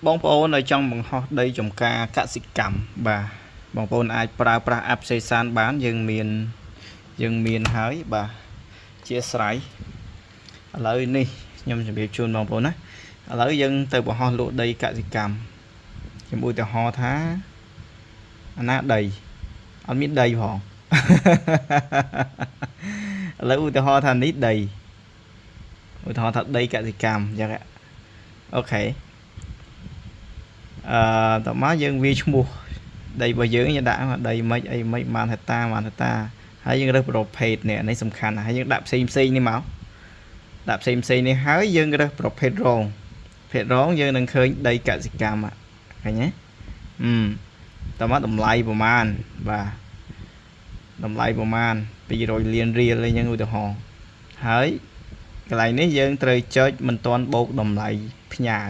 បងប្អូននៅចង់បង្ហោះដីចំការកសិកម្មបាទបងប្អូនអាចប្រើប្រាស់ app សេសានបានយើងមានហើយបាទជាស្រ័យឥឡូវនេះខ្ញុំជម្រាបជូនបងប្អូនណាឥឡូវយើងទៅបង្ហោះលក់ដីកសិកម្មខ្ញុំឧទាហរណ៍ថាអាណាដីអត់មានដីផង ឥឡូវឧទាហរណ៍ថានេះដីឧទាហរណ៍ថាដីកសិកម្មអញ្ចឹងអូខេតោះមកយើងវាឈ្មោះដីរបស់យើងដាក់ដីមិនអីមិនបានហេតាហើយយើងរើសប្រភេទនេះសំខាន់ហើយយើងដាក់ផ្សេងនេះមកដាក់ផ្សេងនេះហើយយើងរើសប្រភេទរងយើងនឹងឃើញដីកសិកម្មឃើញទេតើមកតម្លៃប្រមាណបាទតម្លៃប្រមាណ200លានរៀលអីចឹងឧទាហរណ៍ហើយកន្លែងនេះយើងត្រូវចុចមិនទាន់បូកតម្លៃផ្ញើ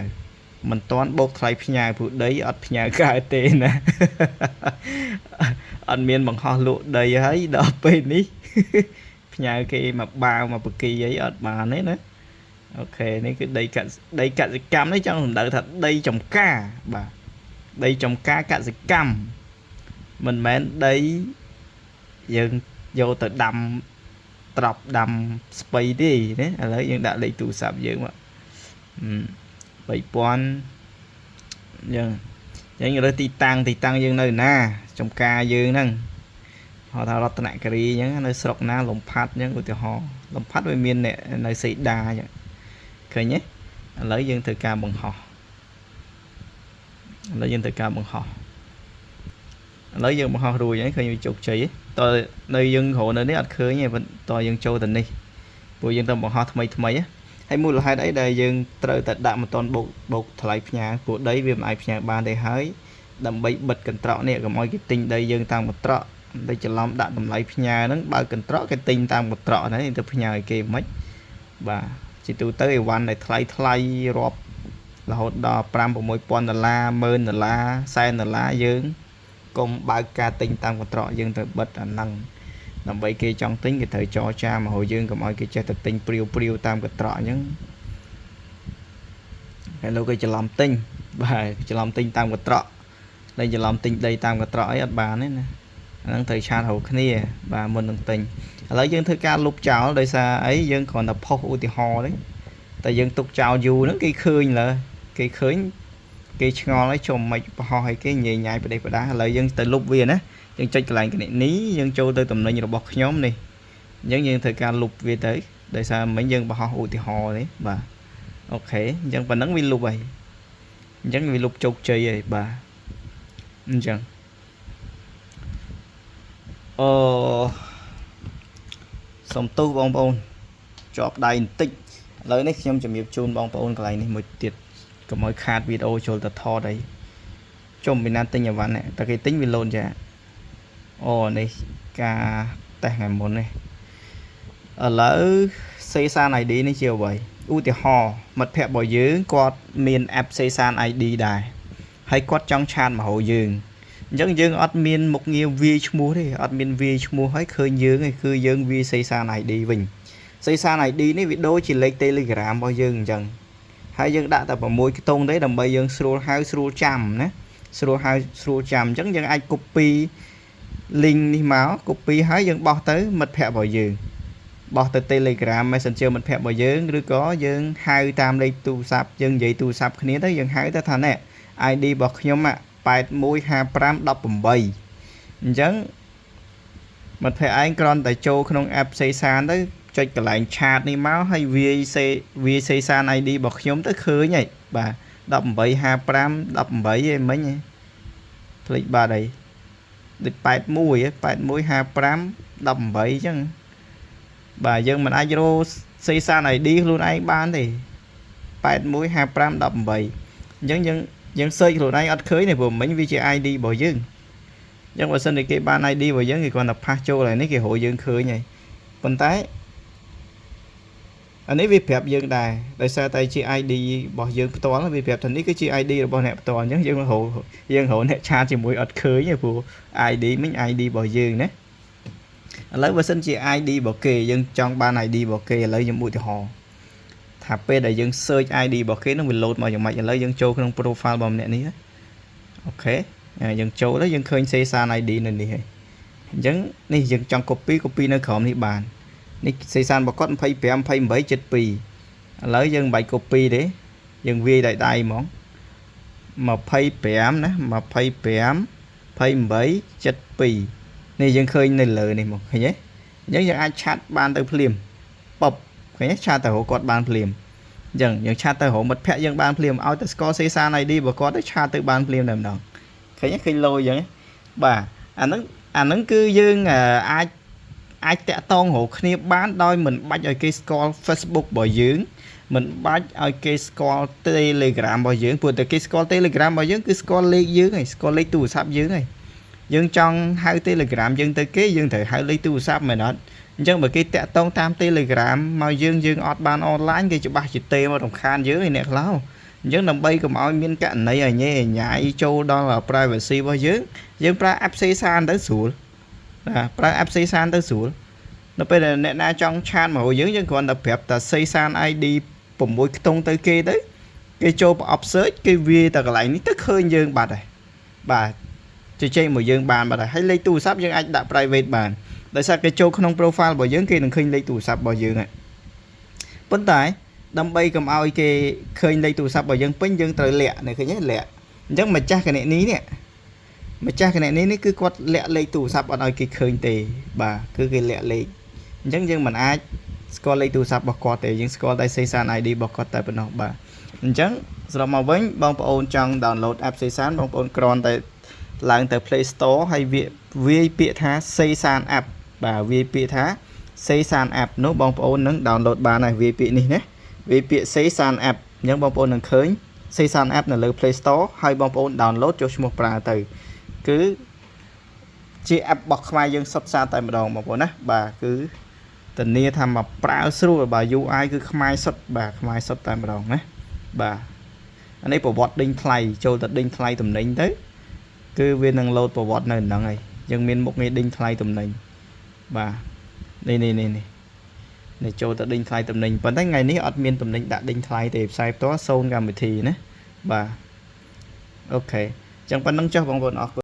មិនទាន់បូកថ្លៃផ្ញើព្រោះដីអត់ផ្ញើកើតទេណាអត់មានបង្ហោះលក់ដីហើយដល់ពេលនេះផ្ញើគេមកបាវមកបកីអីអត់បានទេណាអូខេនេះគឺដីកសិកម្មនេះចង់សំដៅថាដីចំការបាទដីចំការកសិកម្មមិនមែនដីយើងយកទៅដាំត្រប់ដាំស្ពៃទេណាឥឡូវយើងដាក់លេខទូរស័ព្ទយើងមក3000យើងរើសទីតាំងយើងនៅណាចំការយើងហ្នឹងហៅថារតនគិរីអញ្ចឹងនៅស្រុកណាលំផាត់អញ្ចឹងឧទាហរណ៍លំផាត់វាមាននៅសីដាអញ្ចឹងឃើញទេឥឡូវយើងត្រូវការបង្ហោះឥឡូវយើងបង្ហោះរួចហើយឃើញវាជោគជ័យតើនៅយើងរកនៅនេះអត់ឃើញទេតើយើងចូលទៅនេះព្រោះយើងទៅបង្ហោះថ្មីហើយមូលហេតុអីដែលយើងត្រូវតែដាក់មិនតន់បូកថ្លៃផ្ញើព្រោះដីវាមិនអាចផ្ញើបានទេហើយដើម្បីបិទកន្ត្រកនេះកុំឲ្យគេទិញដីយើងតាមកន្ត្រកតែច្រឡំដាក់តម្លៃផ្ញើហ្នឹងបើកន្ត្រកគេទិញតាមកន្ត្រកហ្នឹងទៅផ្ញើឲ្យគេមិនបាទជាទូទៅអីវ៉ាន់ដែលថ្លៃរាប់រហូតដល់5-6,000 $1000 $1,000 $100,000យើងកុំបើកការទិញតាមកន្ត្រកយើងទៅបិទអាហ្នឹងដើម្បីគេចង់ទិញគេត្រូវចរចាមកឲ្យយើងកុំឲ្យគេចេះតែទិញព្រាវតាមកន្ត្រកអញ្ចឹងហើយលោកគេច្រឡំទិញបាទច្រឡំទិញតាមកន្ត្រកតែច្រឡំទិញដីតាមកន្ត្រកអីអត់បានទេណាអាហ្នឹងត្រូវឆាតរកគ្នាបាទមុននឹងទិញឥឡូវយើងធ្វើការលុបចោលដោយសារអីយើងគ្រាន់តែផុសឧទាហរណ៍ទេតែយើងទុកចោលយូរហ្នឹងគេឃើញលើគេឃើញគេឆ្ងល់ហើយចំមិនបោះឲ្យគេញ៉ាយផ្ដេសផ្ដាសឥឡូវយើងទៅលុបវាណាយើងចុចកន្លែងគណនីយើងចូលទៅតំណែងរបស់ខ្ញុំនេះអញ្ចឹងយើងត្រូវការលុបវាទៅដោយសារមិញយើងបោះឧទាហរណ៍ទេបាទអូខេអញ្ចឹងប៉ុណ្ណឹងវាលុបហើយអញ្ចឹងវាលុបជោគជ័យហើយបាទអញ្ចឹងសុំទោសបងប្អូនជាប់ដៃបន្តិចឥឡូវនេះខ្ញុំជំរាបជូនបងប្អូនកន្លែងនេះមួយទៀតកុំឲ្យខាតវីដេអូចូលទៅថតអីចុំពីណាទិញអីវ៉ាន់តែគេទិញវាលូនចានេះការតេស្តថ្ងៃមុននេះឥឡូវសេសាន ID នេះជាអ្វីឧទាហរណ៍មិត្តភ័ក្តិរបស់យើងគាត់មាន app សេសាន ID ដែរហើយគាត់ចង់ឆាតមកហៅយើងអញ្ចឹងយើងអត់មានមុខងារវាយឈ្មោះទេអត់មានវាយឈ្មោះហើយឃើញយើងឯងគឺយើងវាយសេសាន ID វិញសេសាន ID នេះវាដូចជាលេខ Telegram របស់យើងអញ្ចឹងហើយយើងដាក់តែ6ខ្ទង់ទេដើម្បីយើងស្រួលហៅស្រួលចាំណាស្រួលហៅស្រួលចាំអញ្ចឹងយើងអាច copy link នេះមក copy ហើយយើងបោះទៅមិត្តភ័ក្តិរបស់យើងបោះទៅ Telegram Messenger មិត្តភ័ក្តិរបស់យើងឬក៏យើងហៅតាមលេខទូរស័ព្ទយើងនិយាយទូរស័ព្ទគ្នាទៅយើងហៅទៅថាណែ ID របស់ខ្ញុំ815518អញ្ចឹងមិត្តភ័ក្តិឯងគ្រាន់តែចូលក្នុង app សេសានទៅចុចកន្លែងឆាតនេះមកហើយវាយសេសាន ID របស់ខ្ញុំទៅឃើញហើយបាទ185518ឯមិញភ្លេចបាត់អីដូច815518អញ្ចឹងបាទយើងមិនអាចរកសេសាន ID ខ្លួនឯងបានទេ815518អញ្ចឹងយើង search ខ្លួនឯងអត់ឃើញទេព្រោះមិញវាជា ID របស់យើងអញ្ចឹងបើសិនជាគេបាន ID របស់យើងគេគ្រាន់តែផាសចូលហើយនេះគេរកយើងឃើញហើយប៉ុន្តែអានេះវាប្រាប់យើងដែរដោយសារតែជា ID របស់យើងផ្ទាល់វាប្រាប់ថានេះគឺជា ID របស់អ្នកផ្ទាល់អញ្ចឹងយើងរកអ្នកឆាតជាមួយអត់ឃើញទេព្រោះ ID មិញ ID របស់យើងណាឥឡូវបើសិនជា ID របស់គេយើងចង់បាន ID របស់គេឥឡូវខ្ញុំឧទាហរណ៍ thả p để dân search ID bỏ kế nó bị load mà dòng mạch lấy dân châu trong profile bằng nè ní ok dân châu đó dân khơi xây san ID này đi dân này dân trong copy nó khom đi bàn này xây san bỏ con pay PM pay 7 7 pi lấy dân 7 copy đấy dân vi đại đại món mà pay PM nè mà pay PM pay 7 7 pi này dân khơi này lời này một thấy nhé nhớ dân ai chat ban tới phim bập cái nhé chat tới hộ cột ban phim dân chat tới hộ mật phe dân ban phim ao tới score xây san ID bỏ có tới chat tới ban phim làm đồng cái nhé khi lôi vậy bà anh nó cứ dương ai tẹt ton hộ kia bán đôi mình bắt ở cái score Facebook bỏ dưỡng mình bắt ở cái score Telegram bỏ dưỡng vừa từ cái score Telegram bỏ dưỡng cái score lấy dưỡng này score lấy tủ sắp dưỡng này dương trong hai Telegram dương tới cái dương thể hai lấy tủ sắp mà nó nhưng mà cái tẹt ton tam Telegram mà dương ban online cái chỗ ba chữ T mà đồng khan dưỡng này nè lâu nhưng nằm bay cùng ai miên cạnh này ở nhé nhảy châu đó là privacy bao dưỡng dương pra app xây san tới xuống pra app xây san tới xuống nó bây giờ nè na trong chat mà hồi dưỡng còn tập phép ta xây san ID cùng mỗi tông tới kia đấy cái châu op search cái vi ta lại ní tức hơi dương bà này bà chơi chơi một dương bàn bà này hay lấy tu sắp dương anh đã private bàn tại sao cái châu không profile bảo dưỡng kia đừng khinh lấy tu sắp bảo dưỡng này vấn tải đâm bay cầm ao cái khơi lấy tu sắp bảo dưỡng pin dương tới lẹ này khơi nhé lẹ chắc mà cha cái này ní nè mà cha cái này ní cứ quát lẹ lấy tủ sắp ở đây cái khơi tề bà cứ cái lẹ lấy chẳng nhưng mình ai score lấy tủ sắp bọc quạt tề nhưng score tay xây san ID bọc quạt tại bên đó bà chẳng rồi mà với bông ôn trong download app xây san bông ôn cron tạiឡើងទៅ Play Store ហើយវាពាក្យថាxây san app បាទវាពាក្យថា xây san app នោះបងប្អូននឹង download បានហើយវាពាក្យនេះណាវាពាក្យ xây san app អញ្ចឹងបងប្អូននឹងឃើញ xây san app នៅលើ Play Store ហើយបងប្អូន download ចុះឈ្មោះប្រើទៅគឺជា app របស់ខ្មែរយើងសុទ្ធសាធតែម្ដងបងប្អូនណាបាទគឺធានាថាមកប្រើស្រួលបាទ UI គឺខ្មែរសុទ្ធបាទខ្មែរសុទ្ធតែម្ដងណាបាទអានេះប្រវត្តិដេញថ្លៃចូលទៅដេញថ្លៃតំណែងទៅគឺវានឹង load ប្រវត្តិនៅហ្នឹងហើយយើងមានមុខងារដេញថ្លៃតំណែងបាទនេះចូលទៅដេញថ្លៃតំណែងប៉ុន្តែថ្ងៃនេះអត់មានតំណែងដាក់ដេញថ្លៃទេផ្សាយផ្ទាល់សូនកម្មវិធីណាបាទអូខេអញ្ចឹងប៉ុណ្្នឹងចុះបងប្អូនអរគុណ